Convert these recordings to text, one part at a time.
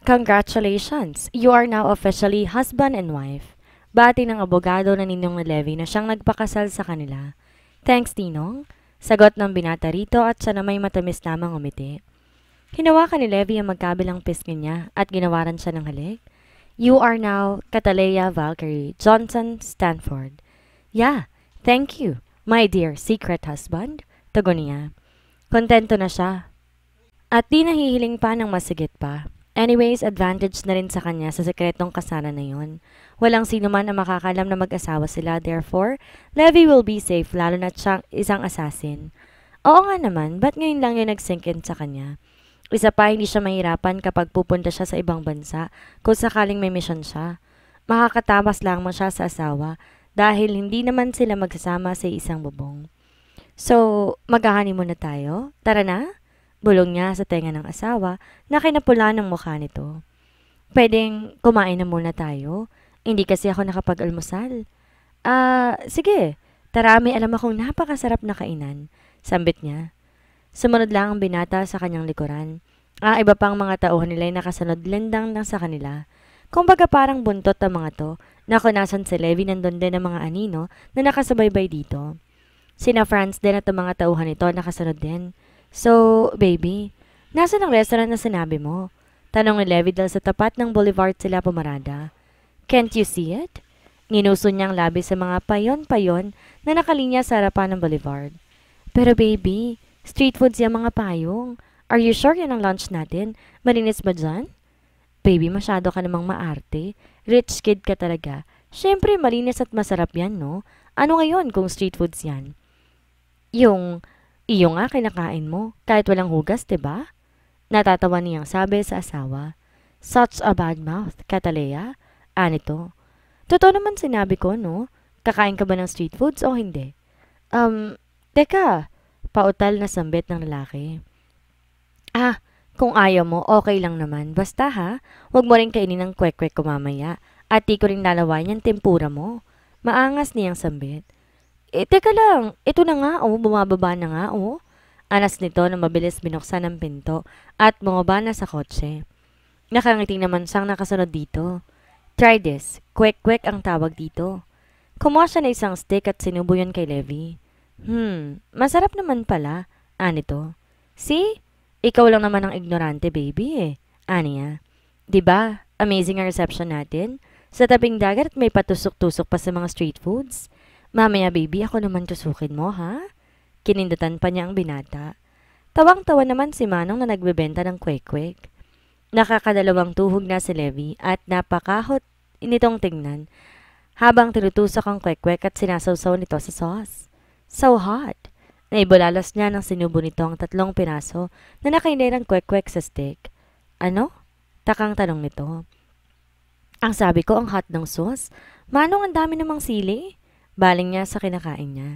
Congratulations! You are now officially husband and wife. Bati ng abogado na Ninong Levi na siyang nagpakasal sa kanila. Thanks, Ninong. Sagot ng binata rito at siya na may matamis namang umiti. Hinawakan ni Levi ang magkabilang pisngi niya at ginawaran siya ng halik. You are now Catalea Valkyrie Johnson Stanford. Yeah, thank you, my dear secret husband. Tugon niya. Kontento na siya. At di nahihiling pa ng masigit pa. Anyways, advantage na rin sa kanya sa sekretong kasana na yon. Walang sino man ang makakalam na mag-asawa sila, therefore, Levi will be safe lalo na siyang isang assassin. Oo nga naman, ba't ngayon lang yun nag-sink in sa kanya? Isa pa, hindi siya mahirapan kapag pupunta siya sa ibang bansa kung sakaling may mission siya. Makakatamas lang mo siya sa asawa dahil hindi naman sila magsasama sa isang bubong. So, mag-honeymoon na tayo? Tara na? Bulong niya sa tenga ng asawa na kinapula ng mukha nito. Pwedeng kumain na muna tayo? Hindi kasi ako nakapag-almusal. Sige. Tara, may alam akong napakasarap na kainan. Sambit niya. Sumunod lang ang binata sa kanyang likuran. Iba pang mga tauhan nila ay nakasunod lendang lang sa kanila. Kumbaga parang buntot ang mga to, na kunasan si Levi nandun din ang mga anino na nakasubaybay dito. Sina Franz din at ang mga tauhan nito nakasunod din. So, baby, nasaan ang restaurant na sinabi mo? Tanong ni Levi dahil sa tapat ng boulevard sila pumarada. Can't you see it? Ninuso niyang labi sa mga payon-payon na nakalinya sa harapan ng boulevard. Pero baby, street foods yung mga payong. Are you sure yan ang lunch natin? Malinis ba dyan? Baby, masyado ka namang maarte. Rich kid ka talaga. Siyempre, malinis at masarap yan, no? Ano ngayon kung street foods yan? Iyo nga kinakain mo, kahit walang hugas, 'di ba? Natatawa niyang sabi sa asawa. Such a bad mouth, Catalea. Anito. Totoo naman sinabi ko, no? Kakain ka ba ng street foods o hindi? Teka. Pautal na sambit ng lalaki. Kung ayaw mo, okay lang naman. Basta ha, huwag mo rin kainin ng kwek-kwek ko mamaya. At di ko rin lalawain yung tempura mo. Maangas niyang sambit. Teka lang, ito na nga bumababa na nga Anas nito na mabilis binuksan ang pinto at bumaba na sa kotse. Nakangiti naman siyang nakasunod dito. Try this, kwek-kwek ang tawag dito. Kumuha siya na isang stick at sinubo yun kay Levi. Masarap naman pala, anito. See? Ikaw lang naman ang ignorante baby Aniya. Diba, amazing ang reception natin? Sa tabing dagat at may patusok-tusok pa sa mga street foods. Mamaya baby, ako naman tusukin mo, ha? Kinindutan pa niya ang binata. Tawang-tawa naman si Manong na nagbebenta ng kwek-kwek. Nakakadalawang tuhog na si Levi at napakahot nitong tingnan habang tinutusok ang kwek-kwek at sinasawsaw nito sa sauce. So hot! Naibulalas niya nang sinubo nito ang 3 piraso na nakainirang kwek-kwek sa stick. Ano? Takang tanong nito. Ang sabi ko ang hot ng sauce. Manong ang dami namang sili? Baling niya sa kinakain niya.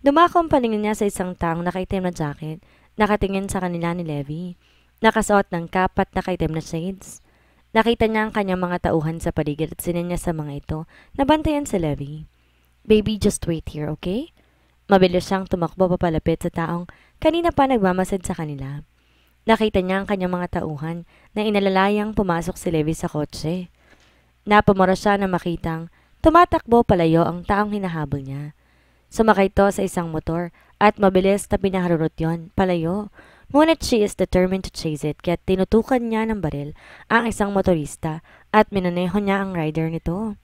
Dumako ang paningin niya sa isang taong nakaitim na jacket, nakatingin sa kanila ni Levi. Nakasuot ng cap at nakaitim na shades. Nakita niya ang kanyang mga tauhan sa paligid at sinin niya sa mga ito na bantayan si Levi. Baby, just wait here, okay? Mabilis siyang tumakbo papalapit sa taong kanina pa nagmamasid sa kanila. Nakita niya ang kanyang mga tauhan na inalalayang pumasok si Levi sa kotse. Napamura siya na makitang tumatakbo palayo ang taong hinahabol niya. Sumakay ito sa isang motor at mabilis na pinaharurot yon palayo. Ngunit she is determined to chase it kaya't tinutukan niya ng baril ang isang motorista at minaneho niya ang rider nito.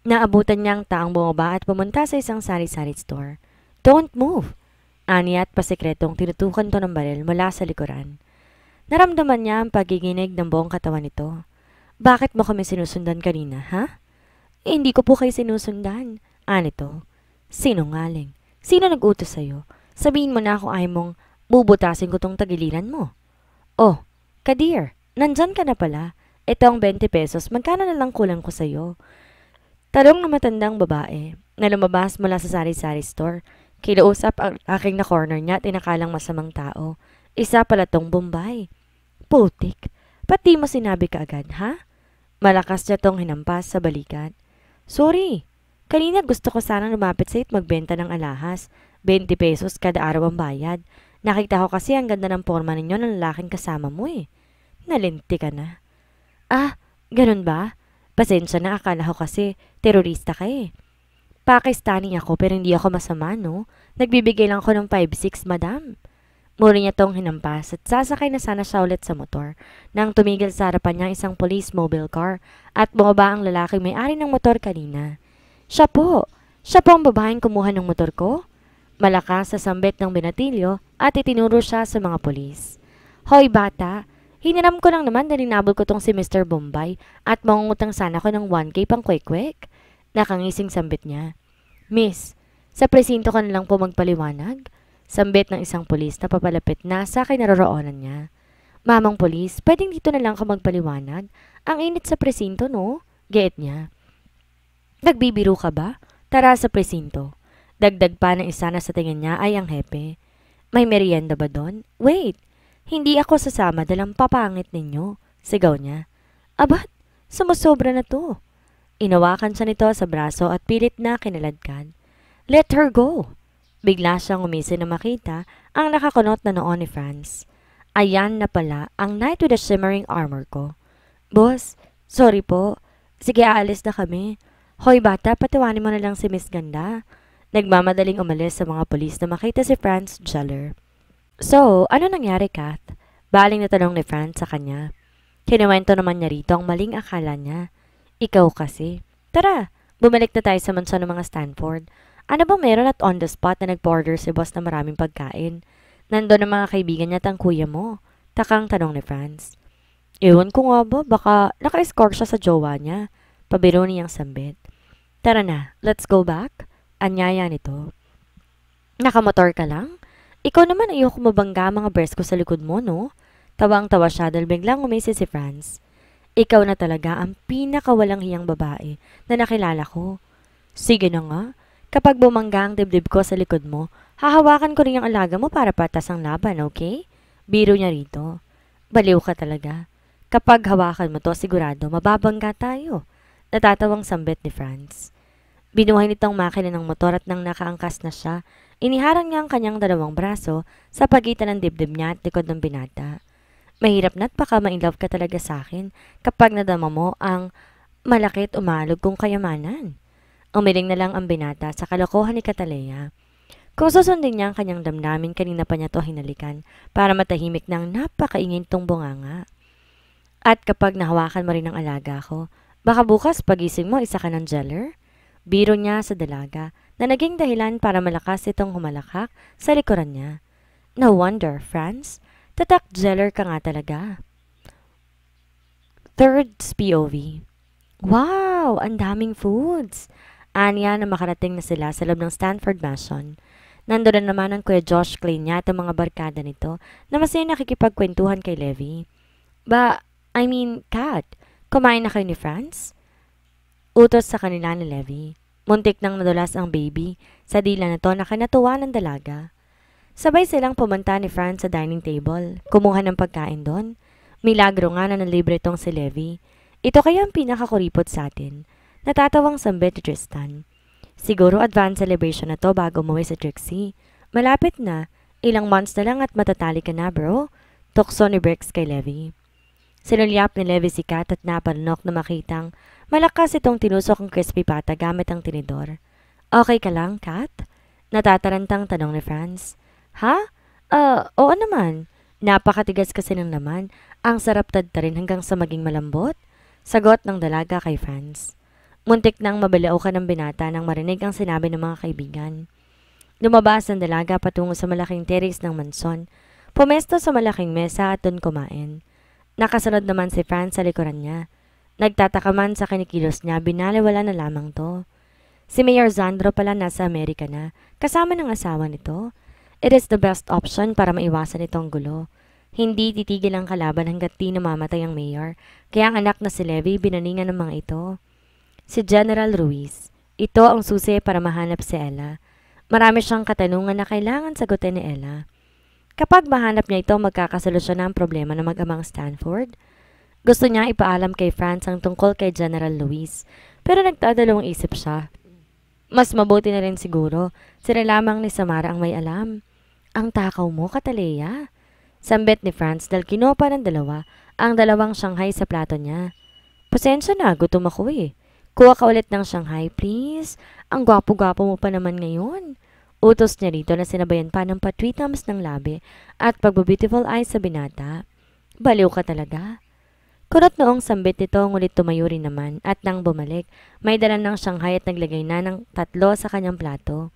Naabutan niya ang taong bumaba at pumunta sa isang sari-sari store. Don't move! Ani at pasikretong tinutukan to ng baril mula sa likuran. Naramdaman niya ang pagiginig ng buong katawan nito. Bakit mo kami sinusundan kanina, ha? Hindi ko po kayo sinusundan. Anito. Sinungaling. Sino nag-utos sa'yo? Sabihin mo na kung ayaw mong bubutasin ko tong tagiliran mo. Oh, Kadir, nandyan ka na pala. Ito ang 20 pesos. Magkano na lang kulang ko sa'yo? Talong na matandang babae na lumabas mula sa sari-sari store. Kilausap ang aking na corner niya at inakalang masamang tao. Isa pala tong Bombay. Putik. Pati mo sinabi ka agad, ha? Malakas niya tong hinampas sa balikat. Sorry. Kanina gusto ko sanang lumapit sa'yo at magbenta ng alahas. 20 pesos kada araw ang bayad. Nakita ko kasi ang ganda ng forma ninyo ng lalaking kasama mo Nalinti ka na. Ah, ganun ba? Pasensya na, akala ko kasi terorista ka eh. Pakistani ako pero hindi ako masama, no? Nagbibigay lang ako ng 5-6, madam. Muli niya tong hinampas at sasakay na sana siya ulit sa motor nang tumigil sa harapan niya isang police mobile car at bumaba ang lalaking may-ari ng motor kanina. Siya po! Siya po ang babaeng kumuha ng motor ko? Malakas sa sambit ng binatilyo at itinuro siya sa mga polis. Hoy bata! Hiniram ko lang naman dahil nabol ko tong si Mr. Bombay at mangungutang sana ko ng 1K pang kwek-kwek. Nakangising sambit niya. Miss, sa presinto ka na lang po magpaliwanag? Sambit ng isang pulis na papalapit na sa kinaroroonan niya. Mamang pulis, pwedeng dito na lang ka magpaliwanag? Ang init sa presinto, no? Geet niya. Nagbibiro ka ba? Tara sa presinto. Dagdag pa ng isa na sa tingin niya ay ang hepe. May merienda ba doon? Wait, hindi ako sasama dahil ang papangit ninyo. Sigaw niya. Abat, sumusobra na to. Inawakan siya nito sa braso at pilit na kinaladkad. Let her go. Bigla siyang umisi na makita ang nakakunot na noon ni Franz. Ayan na pala ang knight with the shimmering armor ko. Boss, sorry po. Sige, aalis na kami. Hoy bata, patiwanin mo na lang si Miss Ganda. Nagmamadaling umalis sa mga pulis na makita si Franz Jeller. So, ano nangyari, Kath? Baling na tanong ni Franz sa kanya. Kinuwento naman niya rito ang maling akala niya. Ikaw kasi. Tara, bumalik na tayo sa mansyon ng mga Stanford. Ano bang meron at on the spot na nag-order si boss na maraming pagkain? Nandun ang mga kaibigan niya at ang kuya mo. Takang tanong ni Franz. Ewan ko nga ba, baka naka-escort siya sa jowa niya. Pabiro niyang sambit. Tara na, let's go back. Anyaya nito. Nakamotor ka lang? Ikaw naman ayoko mabangga mga breast ko sa likod mo, no? Tawang-tawa siya dahil biglang umisi si Franz. Ikaw na talaga ang pinakawalang hiyang babae na nakilala ko. Sige na nga. Kapag bumangga ang dibdib ko sa likod mo, hahawakan ko rin ang alaga mo para patas ang laban, okay? Biro niya rito. Baliw ka talaga. Kapag hawakan mo to, sigurado mababangga tayo. Natatawang sambit ni Franz. Binuhay nitong makina ng motor at nang nakaangkas na siya, iniharang niya ang kanyang dalawang braso sa pagitan ng dibdib niya at likod ng binata. Mahirap na't baka ma-inlove ka talaga sa akin kapag nadama mo ang malakit umalog kong kayamanan. Umiling na lang ang binata sa kalokohan ni Catalea. Kung susundin niya ang kanyang damdamin, kanina pa niya to hinalikan para matahimik ng napakaingin tong bunganga. At kapag nahawakan mo rin ang alaga ko, baka bukas pagising mo isa ka ng jeller? Biro niya sa dalaga na naging dahilan para malakas itong humalakak sa likuran niya. No wonder, Franz. Tatak jeller ka nga talaga. Third POV. Wow! Ang daming foods! Anya na makarating na sila sa loob ng Stanford Mansion. Nandun na naman ang Kuya Josh Klein niya at ang mga barkada nito na masaya nakikipagkwentuhan kay Levi. Kat, kumain na kayo ni Franz? Utos sa kanila ni Levi. Muntik nang nadulas ang baby sa dila na to na kanatuwa ng dalaga. Sabay silang pumunta ni Franz sa dining table, kumuha ng pagkain doon. Milagro nga na nalibre tong si Levi. Ito kaya ang pinakakuripot sa atin. Natatawang sambit ni Tristan. Siguro advance celebration na to bago umuwi sa Trixie. Malapit na. Ilang months na lang at matatali ka na, bro. Tukso ni Brix kay Levi. Sinulyap ni Levi si Kat at napanok na makitang malakas itong tinusok ang crispy pata gamit ang tinidor. Okay ka lang, Kat? Natatarantang tanong ni Franz. Ha? Oo naman. Napakatigas kasi ng laman. Ang sarap tadtarin hanggang sa maging malambot. Sagot ng dalaga kay Franz. Muntik nang mabaliw ka ng binata nang marinig ang sinabi ng mga kaibigan. Lumabas ang dalaga patungo sa malaking terrace ng manson. Pumesto sa malaking mesa at doon kumain. Nakasunod naman si Franz sa likuran niya. Nagtataka man sa kinikilos niya, binaliwala na lamang to. Si Mayor Zandro pala nasa Amerika na, kasama ng asawa nito. It is the best option para maiwasan itong gulo. Hindi titigil ang kalaban hanggat di namamatay ang mayor, kaya ang anak na si Levi binaningan ng mga ito. Si General Ruiz. Ito ang susi para mahanap si Ella. Marami siyang katanungan na kailangan sagutin ni Ella. Kapag mahanap niya ito, magkakasolusyon na ang problema ng mag-amang Stanford. Gusto niya ipaalam kay Franz ang tungkol kay General Ruiz, pero nagdadalawang isip siya. Mas mabuti na rin siguro, sila lamang ni Samara ang may alam. Ang takaw mo, Catalea. Sambit ni Franz dahil kinuha ng dalawa ang dalawang Shanghai sa plato niya. Pasensya na, gutom ako eh. Kuha ka ulit ng Shanghai, please. Ang gwapo-gwapo mo pa naman ngayon. Utos niya rito na sinabayan pa ng patwitams ng labi at pagbo-beautiful eyes sa binata. Baliw ka talaga. Kurot noong sambit nito ngulit tumayo rin naman at nang bumalik, may dala ng Shanghai at naglagay na ng 3 sa kanyang plato.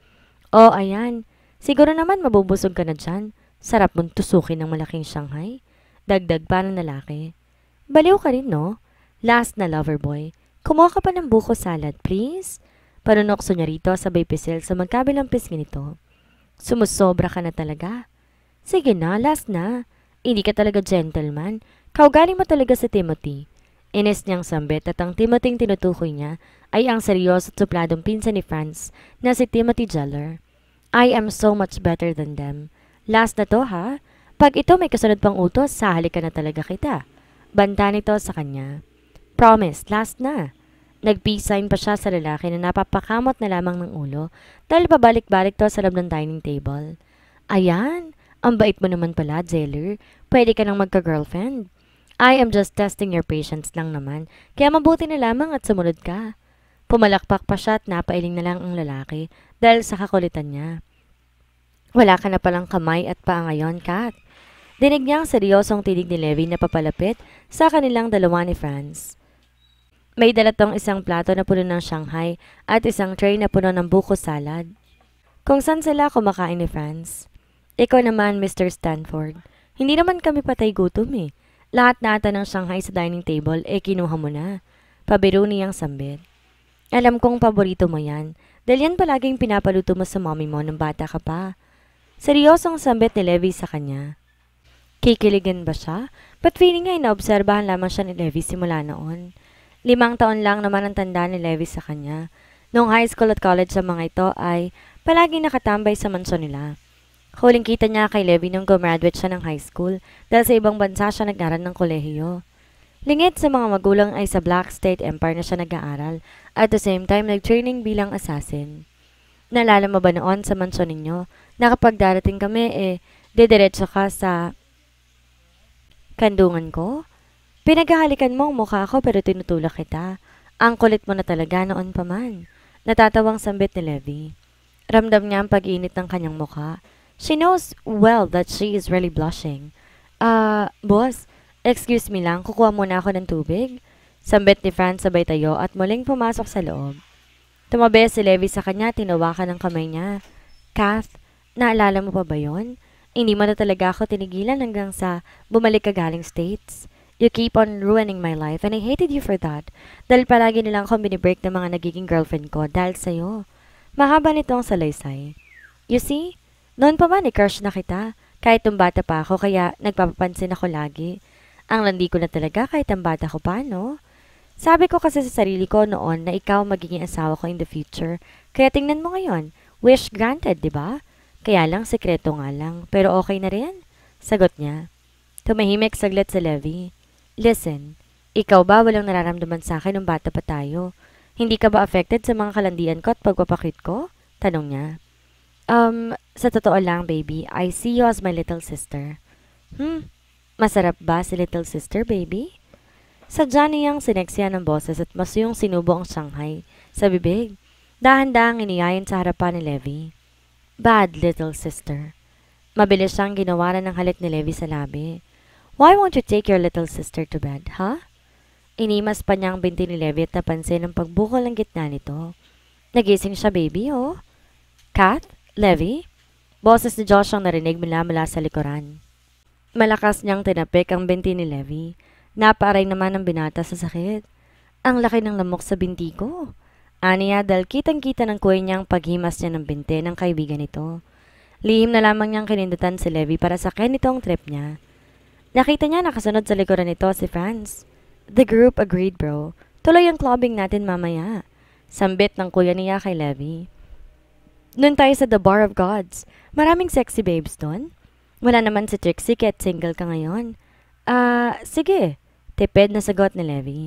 Oh, ayan. Siguro naman mabubusog ka na dyan. Sarap mong tusukin ng malaking Shanghai. Dagdag pa ng lalaki. Baliw ka rin, no? Last na lover boy. Kumuha ka pa ng buko salad, please. Panunokso niya rito sabay pisil sa magkabilang pisngi nito. Sumusobra ka na talaga. Sige na, last na. Hindi ka talaga gentleman. Kaugali mo talaga si Timothy. Ines niyang sambit at ang Timothyng tinutukoy niya ay ang seryoso at supladong pinsan ni Franz na si Timothy Jeller. I am so much better than them. Last na to ha? Pag ito may kasunod pang utos, sahali ka na talaga kita. Banta nito sa kanya. Promise, last na. Nag-peace sign pa siya sa lalaki na napapakamot na lamang ng ulo dahil pabalik-balik to sa loob ng dining table. Ayan, ang bait mo naman pala, Jeller. Pwede ka nang magka-girlfriend. I am just testing your patience lang naman, kaya mabuti na lamang at sumunod ka. Pumalakpak pa siya at napailing na lang ang lalaki dahil sa kakulitan niya. Wala ka na palang kamay at paa ngayon, Kat. Dinig niya ang seryosong tinig ni Levi na papalapit sa kanilang dalawa ni Franz. May dala tong isang plato na puno ng Shanghai at isang tray na puno ng buko salad. Kung saan sila kumakain ni Franz. Ikaw naman, Mr. Stanford. Hindi naman kami patay gutom eh. Lahat na ata ng Shanghai sa dining table, kinuha mo na. Pabiro niyang sambit. Alam kong paborito mo yan, dahil yan palaging pinapaluto mo sa mommy mo nang bata ka pa. Seryosong sambit ni Levi sa kanya. Kikiligan ba siya? Ba't feeling nga inaobserbahan lamang siya ni Levi simula noon? 5 taon lang naman ang tanda ni Levi sa kanya. Noong high school at college sa mga ito ay palaging nakatambay sa mansyon nila. Huling kita niya kay Levi nung gumraduate siya ng high school dahil sa ibang bansa siya nag-aral ng kolehiyo. Lingit sa mga magulang ay sa Black State Empire na siya nag-aaral at the same time nag-training bilang assassin. Naalala mo ba noon sa mansyon ninyo na kapag darating kami didiretso ka sa kandungan ko? Pinaghahalikan mo ang mukha ko pero tinutulak kita. Ang kulit mo na talaga noon pa man. Natatawang sambit ni Levi. Ramdam niya ang pag-init ng kanyang mukha. She knows well that she is really blushing. Boss, excuse me lang, kukuha muna ako ng tubig. Sambit ni Franz sabay tayo at muling pumasok sa loob. Tumabi si Levi sa kanya, tinawakan ng kamay niya. Kath, naalala mo pa ba yon? Hindi mo na talaga ako tinigilan hanggang sa bumalik ka galing States. You keep on ruining my life and I hated you for that. Dahil palagi nilang akong binibreak ng mga nagiging girlfriend ko dahil sa'yo. Mahaba nitong salaysay. You see? Noon pa man, crush na kita. Kahit nung bata pa ako, kaya nagpapapansin ako lagi. Ang landi ko na talaga kahit ang bata ko pa, no? Sabi ko kasi sa sarili ko noon na ikaw magiging asawa ko in the future. Kaya tingnan mo ngayon. Wish granted, di ba? Kaya lang, sekreto nga lang. Pero okay na rin. Sagot niya. Tumahimik saglit si Levi. Listen, ikaw ba walang nararamdaman sa akin nung bata pa tayo? Hindi ka ba affected sa mga kalandian ko at pagpapakit ko? Tanong niya. Sa totoo lang, baby, I see you as my little sister. Masarap ba si little sister, baby? Sadya niyang sineksya ng boses at masuyong sinubo ang Shanghai sa bibig. Dahan-dahang iniyayin sa harapan ni Levi. Bad little sister. Mabilis siyang ginawaran ng halik ni Levi sa labi. Why won't you take your little sister to bed, huh? Inimas pa niyang binti ni Levi at napansin ang pagbukol ng gitna nito. Nagising siya, baby, oh. Kath? Levi? Boses ni Josh ang narinig mula sa likuran. Malakas niyang tinapik ang binti ni Levi. Napaaray naman ang binata sa sakit. Ang laki ng lamok sa binti ko. Aniya dahil kitang-kita ng kuya niyang paghimas niya ng binti ng kaibigan nito. Lihim na lamang niyang kinindutan si Levi para sakyan nito ang trip niya. Nakita niya nakasunod sa likuran nito si Franz. The group agreed, bro. Tuloy ang clubbing natin mamaya. Sambit ng kuya niya kay Levi. Noon tayo sa The Bar of Gods. Maraming sexy babes doon. Wala naman si Trixie kahit single ka ngayon. Sige. Tipid na sagot ni Levi.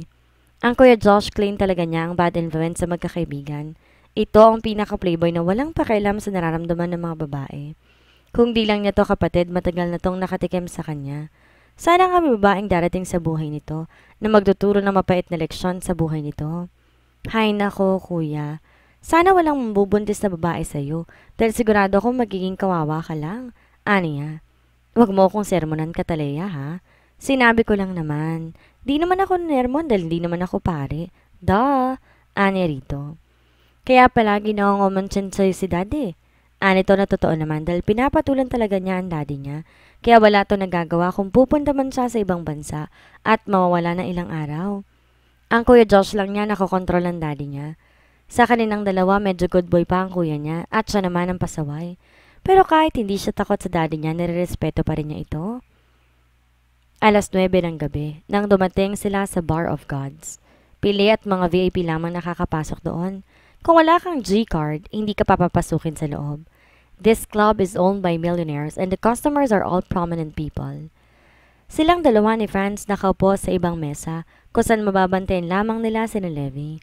Ang kuya Josh claim talaga niya ang bad influence sa magkakaibigan. Ito ang pinaka-playboy na walang pakialam sa nararamdaman ng mga babae. Kung di lang niya to kapatid, matagal na tong nakatikim sa kanya. Sana nga may babaeng darating sa buhay nito na magtuturo ng mapait na leksyon sa buhay nito. Hay nako, kuya. Sana walang mambubuntis na babae sa'yo dahil sigurado akong magiging kawawa ka lang. Aniya, wag mo akong sermonan, Kataleya, ha? Sinabi ko lang naman. Di naman ako nermon dahil di naman ako pare. Duh! Aniya rito. Kaya palagi nangongomensin sa'yo si daddy. Anito na totoo naman dahil pinapatulan talaga niya ang daddy niya. Kaya wala to nagagawa kung pupunta man siya sa ibang bansa at mawawala na ilang araw. Ang Kuya Josh lang niya nakokontrol ang daddy niya. Sa kaninang dalawa, medyo good boy pa ang kuya niya at siya naman ang pasaway. Pero kahit hindi siya takot sa daddy niya, nirerespeto pa rin niya ito. Alas 9 ng gabi, nang dumating sila sa Bar of Gods. Pili at mga VIP lamang nakakapasok doon. Kung wala kang G-card, hindi ka papapasukin sa loob. This club is owned by millionaires and the customers are all prominent people. Silang dalawa ni Franz nakaupo sa ibang mesa kung saan mababantayan lamang nila si Levi.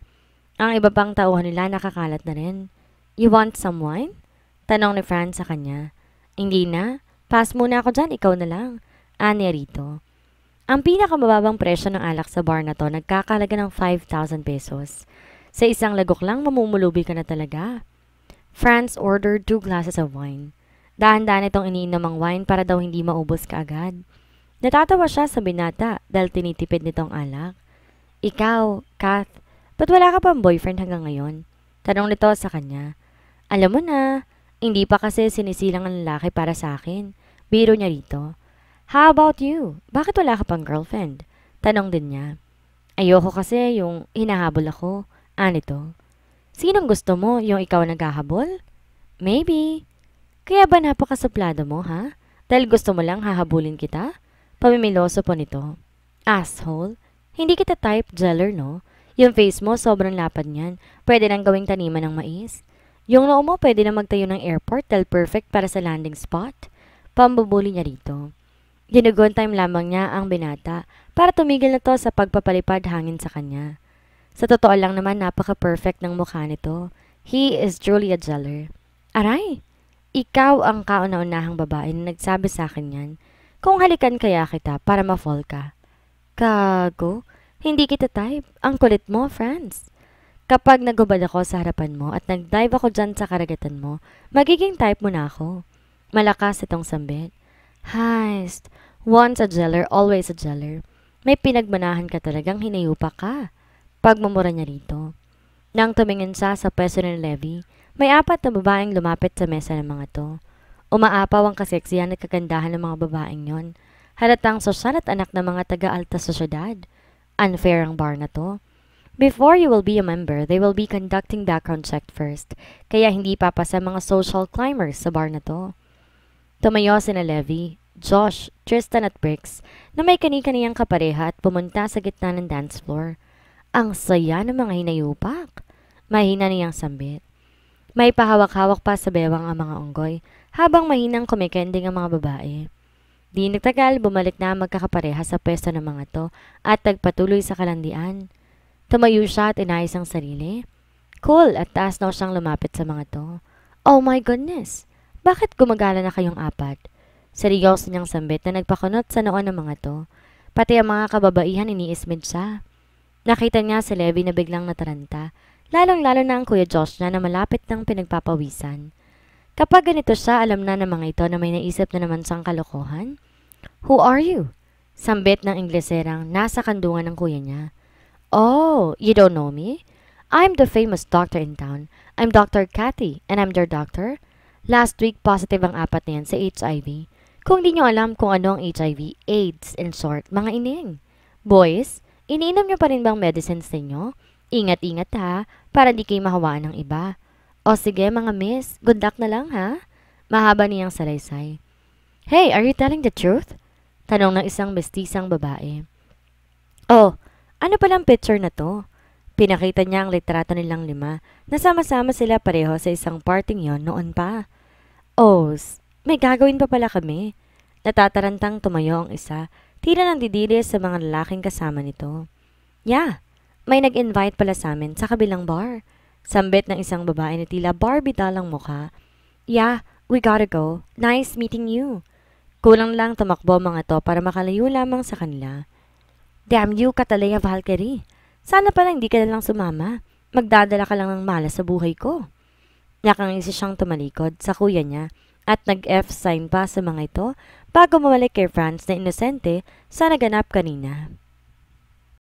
Ang iba pang tauhan nila nakakalat na rin. You want some wine? Tanong ni Franz sa kanya. Hindi na. Pass muna ako dyan, ikaw na lang. Aniya rito. Ang pinakamababang presyo ng alak sa bar na to nagkakalaga ng 5,000 pesos. Sa isang lagok lang, mamumulubi ka na talaga. Franz ordered 2 glasses of wine. Dahan-dahan itong iniinom ang wine para daw hindi maubos kaagad. Natatawa siya sa binata dahil tinitipid nitong alak. Ikaw, Kath, ba't wala ka pang boyfriend hanggang ngayon? Tanong nito sa kanya. Alam mo na, hindi pa kasi sinisilang ang lalaki para sa akin. Biro niya rito. How about you? Bakit wala ka pang girlfriend? Tanong din niya. Ayoko kasi yung hinahabol ako. Anito. Sinong gusto mo? Yung ikaw naghahabol? Maybe. Kaya ba napakasuplado mo, ha? Dahil gusto mo lang hahabulin kita? Pamimiloso po nito. Asshole. Hindi kita type jeller, no? Yung face mo sobrang lapad niyan. Pwede nang gawing taniman ng mais. Yung noo mo pwede na magtayo ng airport dahil perfect para sa landing spot. Pambubuli niya rito. Ginugon time lamang niya ang binata para tumigil na to sa pagpapalipad hangin sa kanya. Sa totoo lang naman napaka-perfect ng mukha nito. He is truly a jeller. Aray, ikaw ang kauna-unahang babae na nagsabi sa akin yan. Kung halikan kaya kita para ma-fall ka. Kago, hindi kita type. Ang kulit mo, Franz. Kapag nagubad ako sa harapan mo at nag-dive ako dyan sa karagatan mo, magiging type mo na ako. Malakas itong sambit. Heist, once a jeller, always a jeller. May pinagmanahan ka talagang hinayupa ka. Pagmumura niya rito. Nang tumingin siya sa pwesto ni Levi, may 4 na babaeng lumapit sa mesa ng mga to. Umaapaw ang kaseksihan at kagandahan ng mga babaeng yon. Halatang sosyal at anak ng mga taga-alta sosyedad. Unfair ang bar na to. Before you will be a member, they will be conducting background check first, kaya hindi papasa mga social climbers sa bar na to. Tumayo sina Levi, Josh, Tristan at Briggs na may kani-kaniyang kapareha at pumunta sa gitna ng dance floor. Ang saya ng mga hinayupak. Mahina niyang sambit. May pahawak-hawak pa sa bewang ang mga unggoy habang mahinang kumikending ang mga babae. Di nagtagal, bumalik na magkakapareha sa pwesto ng mga to at nagpatuloy sa kalandian. Tumayo siya at inayos ang sarili. Cool at taas na siyang lumapit sa mga to. Oh my goodness! Bakit gumagala na kayong 4? Seryoso niyang sambit na nagpakunot sa noon ng mga to. Pati ang mga kababaihan iniismid siya. Nakita niya si Levi na biglang nataranta, lalong-lalo na ang Kuya Josh niya na malapit ng pinagpapawisan. Kapag ganito siya, alam na ng mga ito na may naisip na naman siyang kalokohan. Who are you? Sambit ng Ingleserang nasa kandungan ng kuya niya. Oh, you don't know me? I'm the famous doctor in town. I'm Dr. Cathy, and I'm their doctor. Last week, positive ang 4 na yan sa HIV. Kung di nyo alam kung ano ang HIV, AIDS, in short, mga ining. Boys, iniinom nyo pa rin bang medicines ninyo? Ingat-ingat ha, para di kayo mahawaan ng iba. O sige mga miss, good luck na lang ha. Mahaba niyang salaysay. Hey, are you telling the truth? Tanong ng isang mestisang babae. Oh, ano palang picture na to? Pinakita niya ang litrato nilang 5. Nasama-sama sila pareho sa isang parting yon noon pa. Oh, may gagawin pa pala kami. Natatarantang tumayo ang isa. Tila nang didiri sa mga lalaking kasama nito. Yeah, may nag-invite pala sa amin sa kabilang bar. Sambit ng isang babae na tila Barbie dalang mukha. Yeah, we gotta go. Nice meeting you. Kulang lang tumakbo ang mga to para makalayo lamang sa kanila. Damn you, Catalea Valkyrie. Sana pala hindi ka na lang sumama. Magdadala ka lang ng malas sa buhay ko. Nakangisi siyang tumalikod sa kuya niya at nag-F sign pa sa mga ito bago mawalik kay Franz na inosente sa naganap kanina.